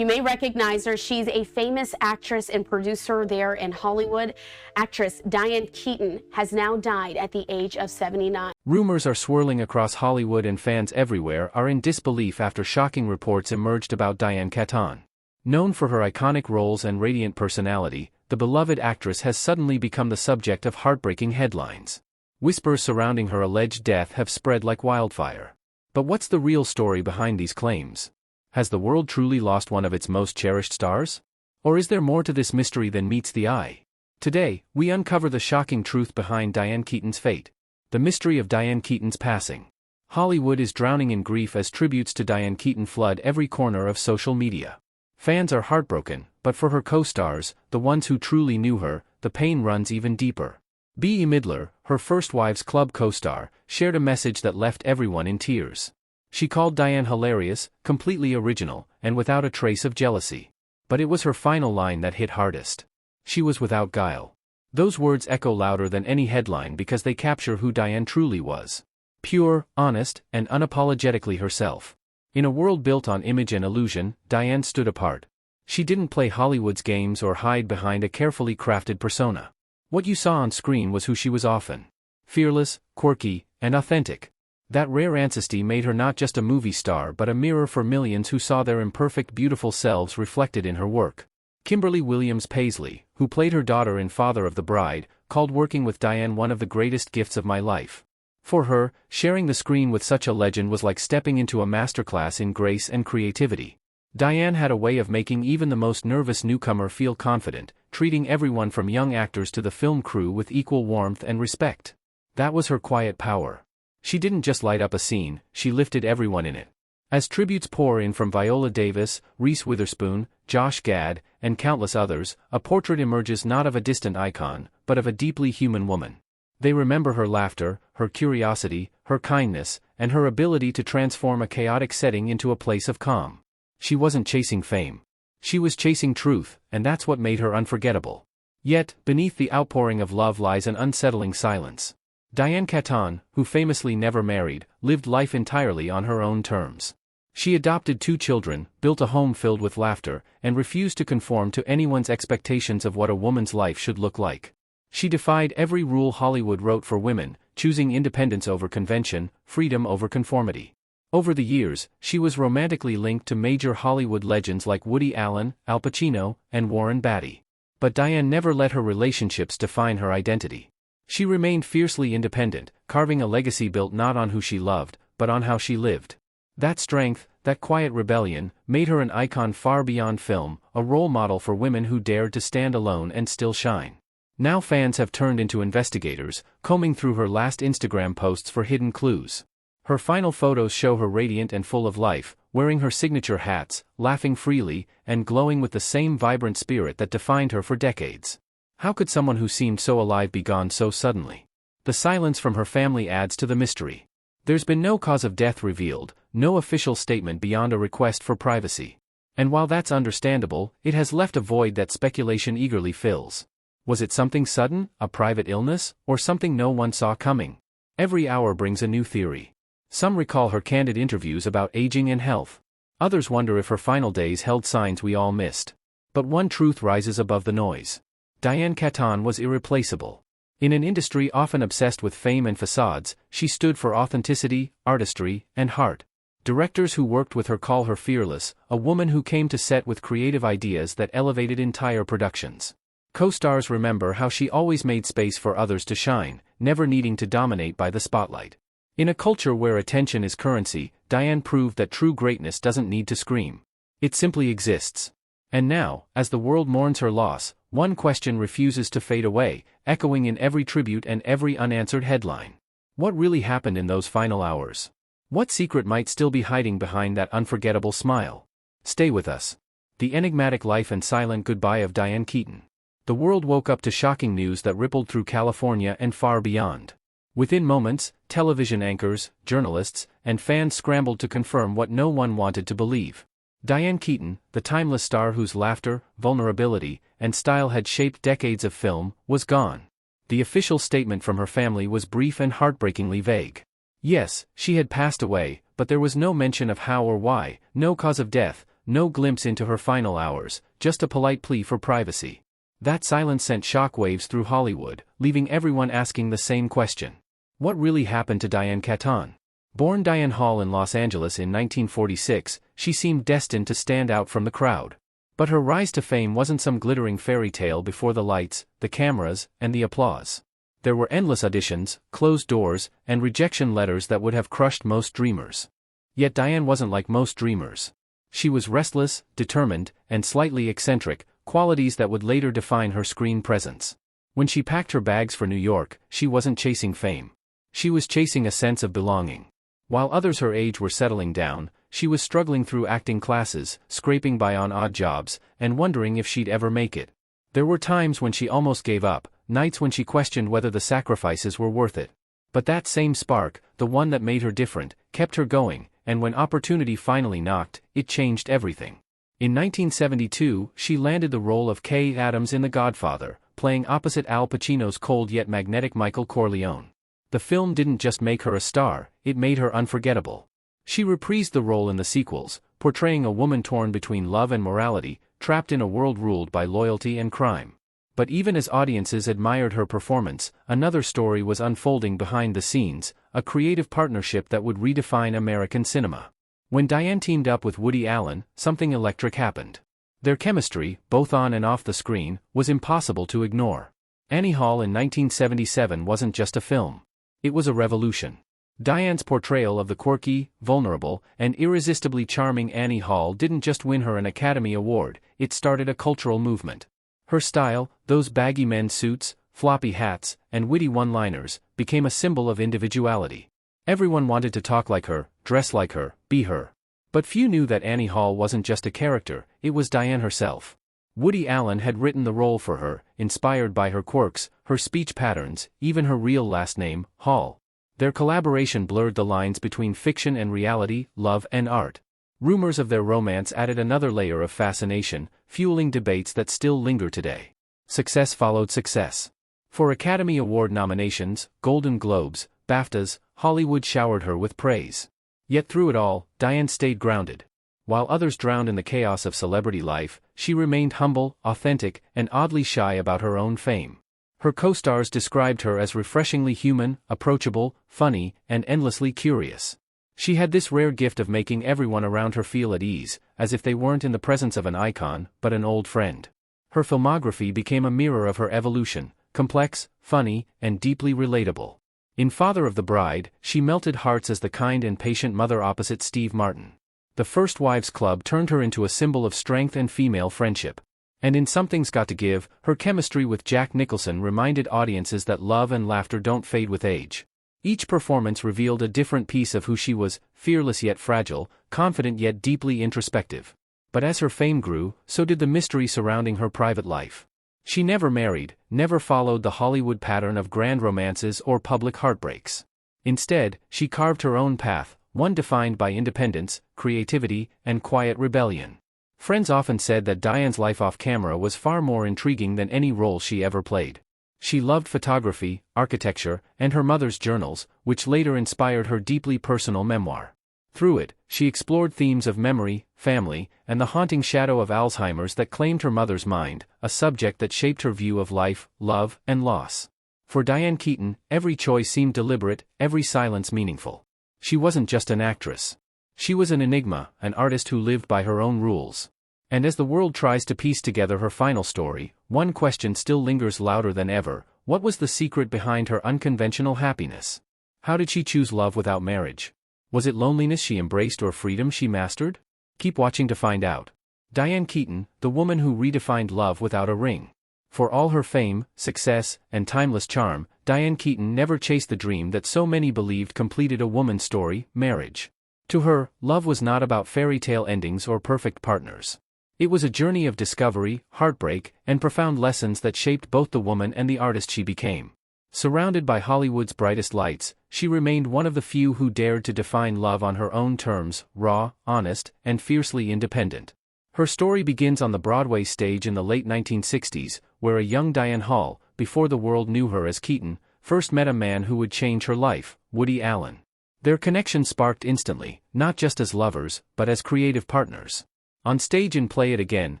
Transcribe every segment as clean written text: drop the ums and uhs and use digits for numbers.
You may recognize her. She's a famous actress and producer there in Hollywood. Actress Diane Keaton has now died at the age of 79. Rumors are swirling across Hollywood, and fans everywhere are in disbelief after shocking reports emerged about Diane Keaton. Known for her iconic roles and radiant personality, the beloved actress has suddenly become the subject of heartbreaking headlines. Whispers surrounding her alleged death have spread like wildfire. But what's the real story behind these claims? Has the world truly lost one of its most cherished stars? Or is there more to this mystery than meets the eye? Today, we uncover the shocking truth behind Diane Keaton's fate. The mystery of Diane Keaton's passing. Hollywood is drowning in grief as tributes to Diane Keaton flood every corner of social media. Fans are heartbroken, but for her co-stars, the ones who truly knew her, the pain runs even deeper. Bette Midler, her First Wives Club co-star, shared a message that left everyone in tears. She called Diane hilarious, completely original, and without a trace of jealousy. But it was her final line that hit hardest. She was without guile. Those words echo louder than any headline because they capture who Diane truly was. Pure, honest, and unapologetically herself. In a world built on image and illusion, Diane stood apart. She didn't play Hollywood's games or hide behind a carefully crafted persona. What you saw on screen was who she was often. Fearless, quirky, and authentic. That rare ancestry made her not just a movie star but a mirror for millions who saw their imperfect, beautiful selves reflected in her work. Kimberly Williams Paisley, who played her daughter in Father of the Bride, called working with Diane one of the greatest gifts of my life. For her, sharing the screen with such a legend was like stepping into a masterclass in grace and creativity. Diane had a way of making even the most nervous newcomer feel confident, treating everyone from young actors to the film crew with equal warmth and respect. That was her quiet power. She didn't just light up a scene, she lifted everyone in it. As tributes pour in from Viola Davis, Reese Witherspoon, Josh Gad, and countless others, a portrait emerges not of a distant icon, but of a deeply human woman. They remember her laughter, her curiosity, her kindness, and her ability to transform a chaotic setting into a place of calm. She wasn't chasing fame. She was chasing truth, and that's what made her unforgettable. Yet, beneath the outpouring of love lies an unsettling silence. Diane Keaton, who famously never married, lived life entirely on her own terms. She adopted 2 children, built a home filled with laughter, and refused to conform to anyone's expectations of what a woman's life should look like. She defied every rule Hollywood wrote for women, choosing independence over convention, freedom over conformity. Over the years, she was romantically linked to major Hollywood legends like Woody Allen, Al Pacino, and Warren Beatty. But Diane never let her relationships define her identity. She remained fiercely independent, carving a legacy built not on who she loved, but on how she lived. That strength, that quiet rebellion, made her an icon far beyond film, a role model for women who dared to stand alone and still shine. Now fans have turned into investigators, combing through her last Instagram posts for hidden clues. Her final photos show her radiant and full of life, wearing her signature hats, laughing freely, and glowing with the same vibrant spirit that defined her for decades. How could someone who seemed so alive be gone so suddenly? The silence from her family adds to the mystery. There's been no cause of death revealed, no official statement beyond a request for privacy. And while that's understandable, it has left a void that speculation eagerly fills. Was it something sudden, a private illness, or something no one saw coming? Every hour brings a new theory. Some recall her candid interviews about aging and health. Others wonder if her final days held signs we all missed. But one truth rises above the noise. Diane Keaton was irreplaceable. In an industry often obsessed with fame and facades, she stood for authenticity, artistry, and heart. Directors who worked with her call her fearless, a woman who came to set with creative ideas that elevated entire productions. Co-stars remember how she always made space for others to shine, never needing to dominate by the spotlight. In a culture where attention is currency, Diane proved that true greatness doesn't need to scream. It simply exists. And now, as the world mourns her loss, one question refuses to fade away, echoing in every tribute and every unanswered headline. What really happened in those final hours? What secret might still be hiding behind that unforgettable smile? Stay with us. The enigmatic life and silent goodbye of Diane Keaton. The world woke up to shocking news that rippled through California and far beyond. Within moments, television anchors, journalists, and fans scrambled to confirm what no one wanted to believe. Diane Keaton, the timeless star whose laughter, vulnerability, and style had shaped decades of film, was gone. The official statement from her family was brief and heartbreakingly vague. Yes, she had passed away, but there was no mention of how or why, no cause of death, no glimpse into her final hours, just a polite plea for privacy. That silence sent shockwaves through Hollywood, leaving everyone asking the same question. What really happened to Diane Keaton? Born Diane Hall in Los Angeles in 1946, she seemed destined to stand out from the crowd. But her rise to fame wasn't some glittering fairy tale before the lights, the cameras, and the applause. There were endless auditions, closed doors, and rejection letters that would have crushed most dreamers. Yet Diane wasn't like most dreamers. She was restless, determined, and slightly eccentric, qualities that would later define her screen presence. When she packed her bags for New York, she wasn't chasing fame. She was chasing a sense of belonging. While others her age were settling down, she was struggling through acting classes, scraping by on odd jobs, and wondering if she'd ever make it. There were times when she almost gave up, nights when she questioned whether the sacrifices were worth it. But that same spark, the one that made her different, kept her going, and when opportunity finally knocked, it changed everything. In 1972, she landed the role of Kay Adams in The Godfather, playing opposite Al Pacino's cold yet magnetic Michael Corleone. The film didn't just make her a star, it made her unforgettable. She reprised the role in the sequels, portraying a woman torn between love and morality, trapped in a world ruled by loyalty and crime. But even as audiences admired her performance, another story was unfolding behind the scenes, a creative partnership that would redefine American cinema. When Diane teamed up with Woody Allen, something electric happened. Their chemistry, both on and off the screen, was impossible to ignore. Annie Hall in 1977 wasn't just a film. It was a revolution. Diane's portrayal of the quirky, vulnerable, and irresistibly charming Annie Hall didn't just win her an Academy Award, it started a cultural movement. Her style, those baggy men's suits, floppy hats, and witty one-liners, became a symbol of individuality. Everyone wanted to talk like her, dress like her, be her. But few knew that Annie Hall wasn't just a character, it was Diane herself. Woody Allen had written the role for her, inspired by her quirks, her speech patterns, even her real last name, Hall. Their collaboration blurred the lines between fiction and reality, love and art. Rumors of their romance added another layer of fascination, fueling debates that still linger today. Success followed success. For Academy Award nominations, Golden Globes, BAFTAs, Hollywood showered her with praise. Yet through it all, Diane stayed grounded. While others drowned in the chaos of celebrity life, she remained humble, authentic, and oddly shy about her own fame. Her co-stars described her as refreshingly human, approachable, funny, and endlessly curious. She had this rare gift of making everyone around her feel at ease, as if they weren't in the presence of an icon, but an old friend. Her filmography became a mirror of her evolution, complex, funny, and deeply relatable. In Father of the Bride, she melted hearts as the kind and patient mother opposite Steve Martin. The First Wives Club turned her into a symbol of strength and female friendship. And in Something's Got to Give, her chemistry with Jack Nicholson reminded audiences that love and laughter don't fade with age. Each performance revealed a different piece of who she was, fearless yet fragile, confident yet deeply introspective. But as her fame grew, so did the mystery surrounding her private life. She never married, never followed the Hollywood pattern of grand romances or public heartbreaks. Instead, she carved her own path, one defined by independence, creativity, and quiet rebellion. Friends often said that Diane's life off camera was far more intriguing than any role she ever played. She loved photography, architecture, and her mother's journals, which later inspired her deeply personal memoir. Through it, she explored themes of memory, family, and the haunting shadow of Alzheimer's that claimed her mother's mind, a subject that shaped her view of life, love, and loss. For Diane Keaton, every choice seemed deliberate, every silence meaningful. She wasn't just an actress. She was an enigma, an artist who lived by her own rules. And as the world tries to piece together her final story, one question still lingers louder than ever: what was the secret behind her unconventional happiness? How did she choose love without marriage? Was it loneliness she embraced or freedom she mastered? Keep watching to find out. Diane Keaton, the woman who redefined love without a ring. For all her fame, success, and timeless charm, Diane Keaton never chased the dream that so many believed completed a woman's story, marriage. To her, love was not about fairy tale endings or perfect partners. It was a journey of discovery, heartbreak, and profound lessons that shaped both the woman and the artist she became. Surrounded by Hollywood's brightest lights, she remained one of the few who dared to define love on her own terms, raw, honest, and fiercely independent. Her story begins on the Broadway stage in the late 1960s, where a young Diane Hall, before the world knew her as Keaton, first met a man who would change her life, Woody Allen. Their connection sparked instantly, not just as lovers, but as creative partners. On stage in Play It Again,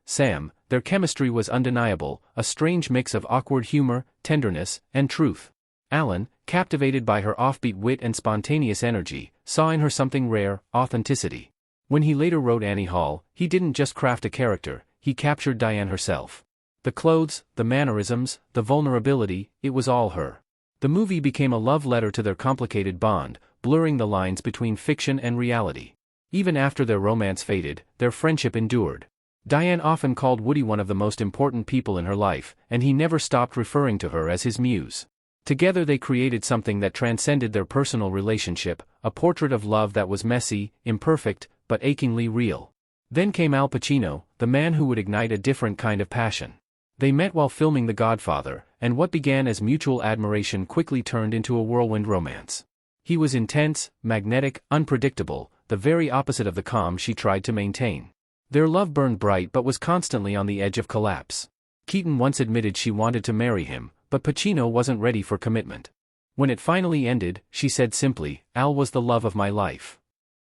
Sam, their chemistry was undeniable, a strange mix of awkward humor, tenderness, and truth. Alan, captivated by her offbeat wit and spontaneous energy, saw in her something rare, authenticity. When he later wrote Annie Hall, he didn't just craft a character, he captured Diane herself. The clothes, the mannerisms, the vulnerability, it was all her. The movie became a love letter to their complicated bond, blurring the lines between fiction and reality. Even after their romance faded, their friendship endured. Diane often called Woody one of the most important people in her life, and he never stopped referring to her as his muse. Together they created something that transcended their personal relationship, a portrait of love that was messy, imperfect, but achingly real. Then came Al Pacino, the man who would ignite a different kind of passion. They met while filming The Godfather, and what began as mutual admiration quickly turned into a whirlwind romance. He was intense, magnetic, unpredictable, the very opposite of the calm she tried to maintain. Their love burned bright but was constantly on the edge of collapse. Keaton once admitted she wanted to marry him, but Pacino wasn't ready for commitment. When it finally ended, she said simply, "Al was the love of my life."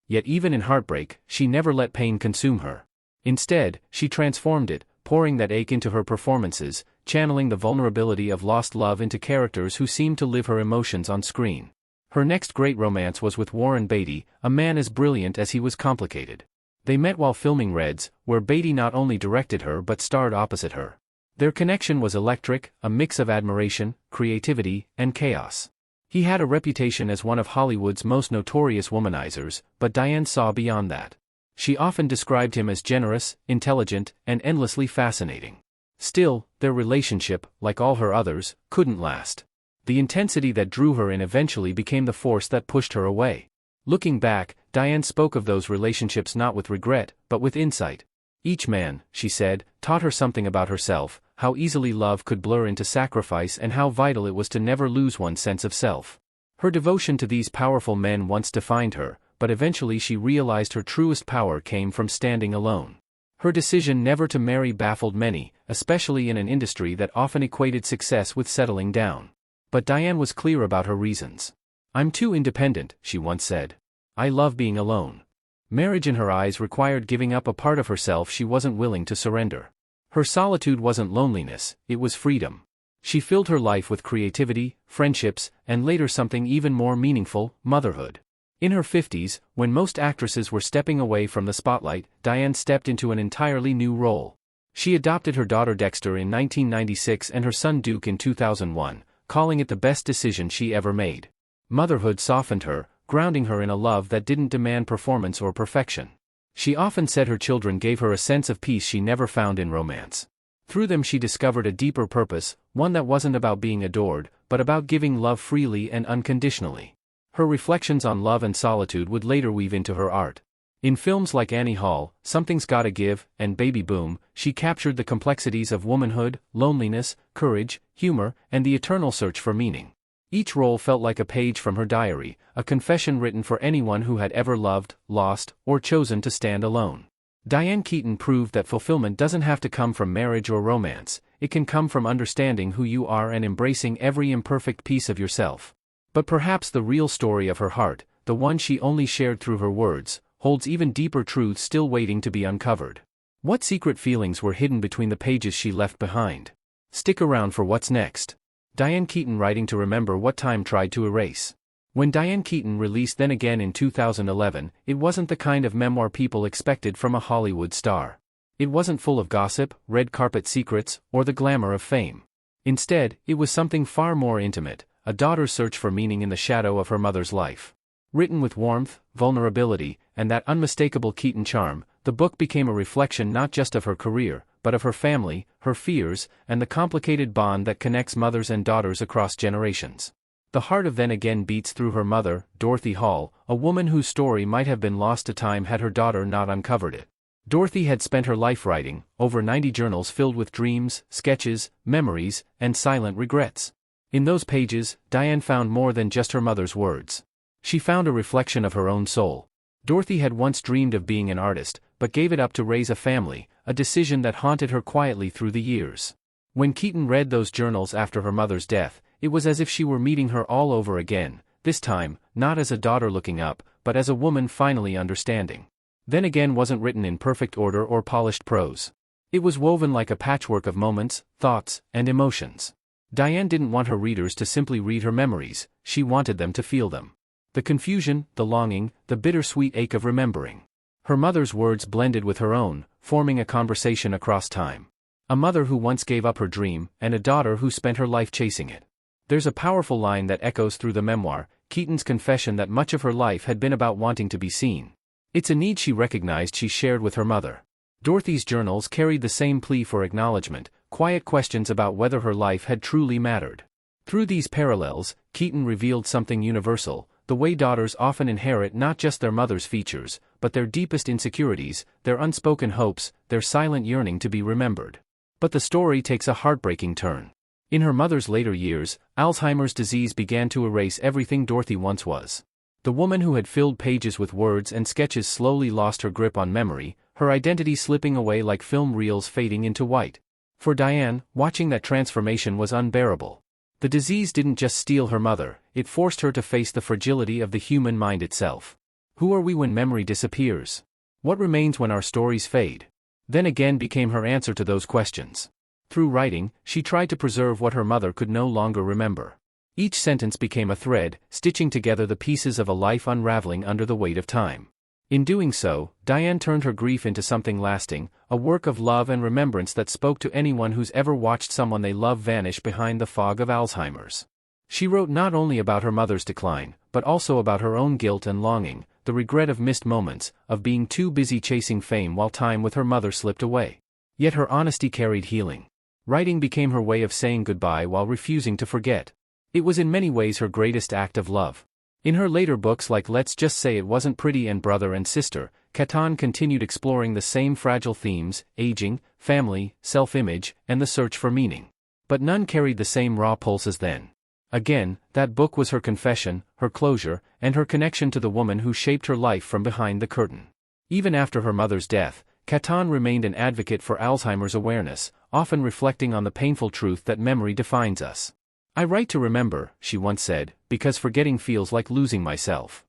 Yet even in heartbreak, she never let pain consume her. Instead, she transformed it, pouring that ache into her performances, channeling the vulnerability of lost love into characters who seemed to live her emotions on screen. Her next great romance was with Warren Beatty, a man as brilliant as he was complicated. They met while filming Reds, where Beatty not only directed her but starred opposite her. Their connection was electric, a mix of admiration, creativity, and chaos. He had a reputation as one of Hollywood's most notorious womanizers, but Diane saw beyond that. She often described him as generous, intelligent, and endlessly fascinating. Still, their relationship, like all her others, couldn't last. The intensity that drew her in eventually became the force that pushed her away. Looking back, Diane spoke of those relationships not with regret, but with insight. Each man, she said, taught her something about herself, how easily love could blur into sacrifice and how vital it was to never lose one's sense of self. Her devotion to these powerful men once defined her, but eventually she realized her truest power came from standing alone. Her decision never to marry baffled many, especially in an industry that often equated success with settling down. But Diane was clear about her reasons. "I'm too independent," she once said. "I love being alone." Marriage in her eyes required giving up a part of herself she wasn't willing to surrender. Her solitude wasn't loneliness, it was freedom. She filled her life with creativity, friendships, and later something even more meaningful, motherhood. In her 50s, when most actresses were stepping away from the spotlight, Diane stepped into an entirely new role. She adopted her daughter Dexter in 1996 and her son Duke in 2001, calling it the best decision she ever made. Motherhood softened her, grounding her in a love that didn't demand performance or perfection. She often said her children gave her a sense of peace she never found in romance. Through them she discovered a deeper purpose, one that wasn't about being adored, but about giving love freely and unconditionally. Her reflections on love and solitude would later weave into her art. In films like Annie Hall, Something's Gotta Give, and Baby Boom, she captured the complexities of womanhood, loneliness, courage, humor, and the eternal search for meaning. Each role felt like a page from her diary, a confession written for anyone who had ever loved, lost, or chosen to stand alone. Diane Keaton proved that fulfillment doesn't have to come from marriage or romance, it can come from understanding who you are and embracing every imperfect piece of yourself. But perhaps the real story of her heart, the one she only shared through her words, holds even deeper truths still waiting to be uncovered. What secret feelings were hidden between the pages she left behind? Stick around for what's next. Diane Keaton writing to remember what time tried to erase. When Diane Keaton released Then Again in 2011, it wasn't the kind of memoir people expected from a Hollywood star. It wasn't full of gossip, red carpet secrets, or the glamour of fame. Instead, it was something far more intimate, a daughter's search for meaning in the shadow of her mother's life. Written with warmth, vulnerability, and that unmistakable Keaton charm, the book became a reflection not just of her career, but of her family, her fears, and the complicated bond that connects mothers and daughters across generations. The heart of Then Again beats through her mother, Dorothy Hall, a woman whose story might have been lost to time had her daughter not uncovered it. Dorothy had spent her life writing, over 90 journals filled with dreams, sketches, memories, and silent regrets. In those pages, Diane found more than just her mother's words. She found a reflection of her own soul. Dorothy had once dreamed of being an artist, but gave it up to raise a family, a decision that haunted her quietly through the years. When Keaton read those journals after her mother's death, it was as if she were meeting her all over again, this time, not as a daughter looking up, but as a woman finally understanding. then again wasn't written in perfect order or polished prose. It was woven like a patchwork of moments, thoughts, and emotions. Diane didn't want her readers to simply read her memories, she wanted them to feel them. The confusion, the longing, the bittersweet ache of remembering. Her mother's words blended with her own, forming a conversation across time. A mother who once gave up her dream, and a daughter who spent her life chasing it. There's a powerful line that echoes through the memoir, Keaton's confession that much of her life had been about wanting to be seen. It's a need she recognized she shared with her mother. Dorothy's journals carried the same plea for acknowledgement, quiet questions about whether her life had truly mattered. Through these parallels, Keaton revealed something universal, the way daughters often inherit not just their mother's features, but their deepest insecurities, their unspoken hopes, their silent yearning to be remembered. But the story takes a heartbreaking turn. In her mother's later years, Alzheimer's disease began to erase everything Dorothy once was. The woman who had filled pages with words and sketches slowly lost her grip on memory, her identity slipping away like film reels fading into white. For Diane, watching that transformation was unbearable. The disease didn't just steal her mother, it forced her to face the fragility of the human mind itself. Who are we when memory disappears? What remains when our stories fade? Then again became her answer to those questions. Through writing, she tried to preserve what her mother could no longer remember. Each sentence became a thread, stitching together the pieces of a life unraveling under the weight of time. In doing so, Diane turned her grief into something lasting, a work of love and remembrance that spoke to anyone who's ever watched someone they love vanish behind the fog of Alzheimer's. She wrote not only about her mother's decline, but also about her own guilt and longing, the regret of missed moments, of being too busy chasing fame while time with her mother slipped away. Yet her honesty carried healing. Writing became her way of saying goodbye while refusing to forget. It was in many ways her greatest act of love. In her later books like Let's Just Say It Wasn't Pretty and Brother and Sister, Keaton continued exploring the same fragile themes, aging, family, self-image, and the search for meaning. But none carried the same raw pulse as then. Again, that book was her confession, her closure, and her connection to the woman who shaped her life from behind the curtain. Even after her mother's death, Keaton remained an advocate for Alzheimer's awareness, often reflecting on the painful truth that memory defines us. I write to remember, she once said, because forgetting feels like losing myself.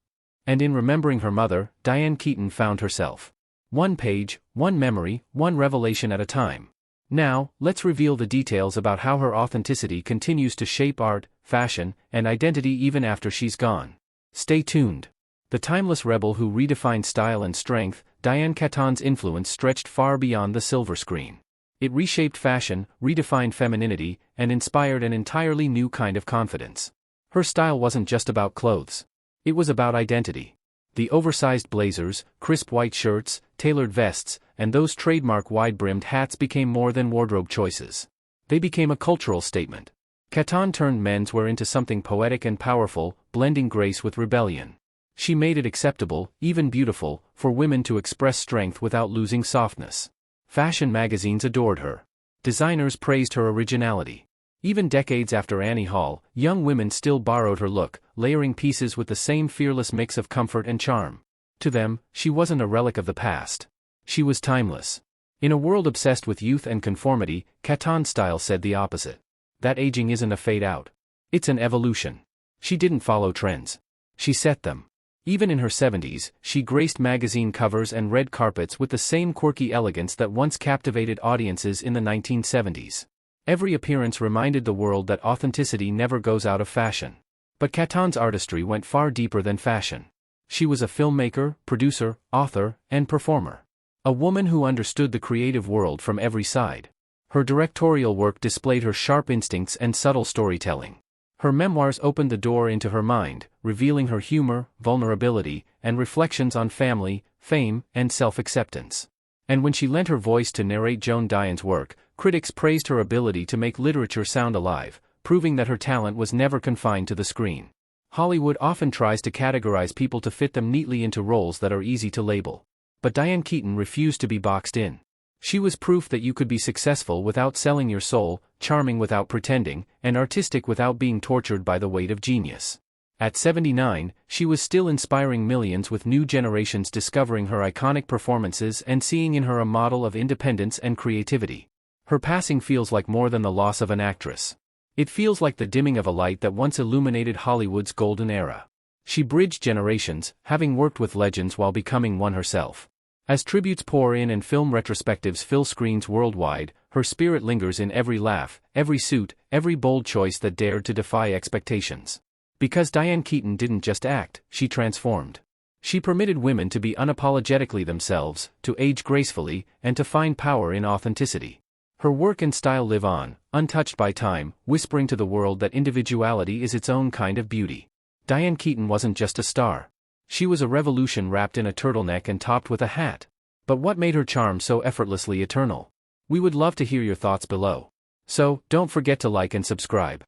And in remembering her mother, Diane Keaton found herself. One page, one memory, one revelation at a time. Now, let's reveal the details about how her authenticity continues to shape art, fashion, and identity even after she's gone. Stay tuned. The timeless rebel who redefined style and strength, Diane Keaton's influence stretched far beyond the silver screen. It reshaped fashion, redefined femininity, and inspired an entirely new kind of confidence. Her style wasn't just about clothes. It was about identity. The oversized blazers, crisp white shirts, tailored vests, and those trademark wide-brimmed hats became more than wardrobe choices. They became a cultural statement. Keaton turned menswear into something poetic and powerful, blending grace with rebellion. She made it acceptable, even beautiful, for women to express strength without losing softness. Fashion magazines adored her. Designers praised her originality. Even decades after Annie Hall, young women still borrowed her look, layering pieces with the same fearless mix of comfort and charm. To them, she wasn't a relic of the past. She was timeless. In a world obsessed with youth and conformity, Keaton's style said the opposite. That aging isn't a fade out. It's an evolution. She didn't follow trends. She set them. Even in her 70s, she graced magazine covers and red carpets with the same quirky elegance that once captivated audiences in the 1970s. Every appearance reminded the world that authenticity never goes out of fashion. But Keaton's artistry went far deeper than fashion. She was a filmmaker, producer, author, and performer. A woman who understood the creative world from every side. Her directorial work displayed her sharp instincts and subtle storytelling. Her memoirs opened the door into her mind, revealing her humor, vulnerability, and reflections on family, fame, and self-acceptance. And when she lent her voice to narrate Joan Diane's work, critics praised her ability to make literature sound alive, proving that her talent was never confined to the screen. Hollywood often tries to categorize people to fit them neatly into roles that are easy to label. But Diane Keaton refused to be boxed in. She was proof that you could be successful without selling your soul, charming without pretending, and artistic without being tortured by the weight of genius. At 79, she was still inspiring millions with new generations discovering her iconic performances and seeing in her a model of independence and creativity. Her passing feels like more than the loss of an actress. It feels like the dimming of a light that once illuminated Hollywood's golden era. She bridged generations, having worked with legends while becoming one herself. As tributes pour in and film retrospectives fill screens worldwide, her spirit lingers in every laugh, every suit, every bold choice that dared to defy expectations. Because Diane Keaton didn't just act, she transformed. She permitted women to be unapologetically themselves, to age gracefully, and to find power in authenticity. Her work and style live on, untouched by time, whispering to the world that individuality is its own kind of beauty. Diane Keaton wasn't just a star. She was a revolution wrapped in a turtleneck and topped with a hat. But what made her charm so effortlessly eternal? We would love to hear your thoughts below. So, don't forget to like and subscribe.